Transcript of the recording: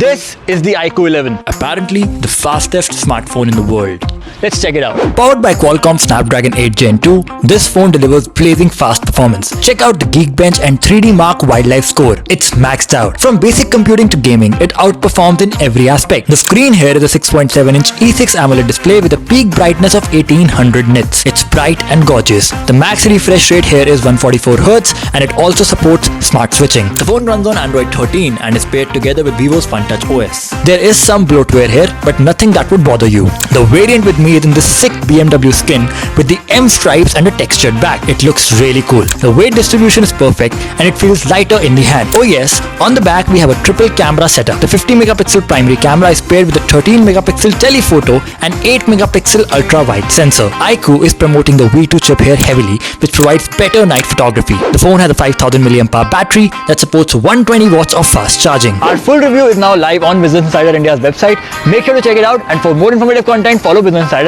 This is the iQOO 11. Apparently, the fastest smartphone in the world. Let's check it out. Powered by Qualcomm Snapdragon 8 Gen 2, this phone delivers blazing fast performance. Check out the Geekbench and 3D Mark wildlife score. It's maxed out. From basic computing to gaming, it outperforms in every aspect. The screen here is a 6.7-inch E6 AMOLED display with a peak brightness of 1800 nits. It's bright and gorgeous. The max refresh rate here is 144Hz and it also supports smart switching. The phone runs on Android 13 and is paired together with Vivo's fenctouch OS. There is some bloatware here, but nothing that would bother you. The variant with me is in this sick BMW skin with the M stripes and a textured back. It looks really cool. The weight distribution is perfect and it feels lighter in the hand. Oh yes, on the back we have a triple camera setup. The 50 megapixel primary camera is paired with a 13 megapixel telephoto and 8 megapixel ultra wide sensor. iQOO is promoting the V2 chip here heavily, which provides better night photography. The phone has a 5000 mAh battery that supports 120 watts of fast charging. Our full review is now live on Business Insider India's website. Make sure to check it out, and for more informative content, follow Business Insider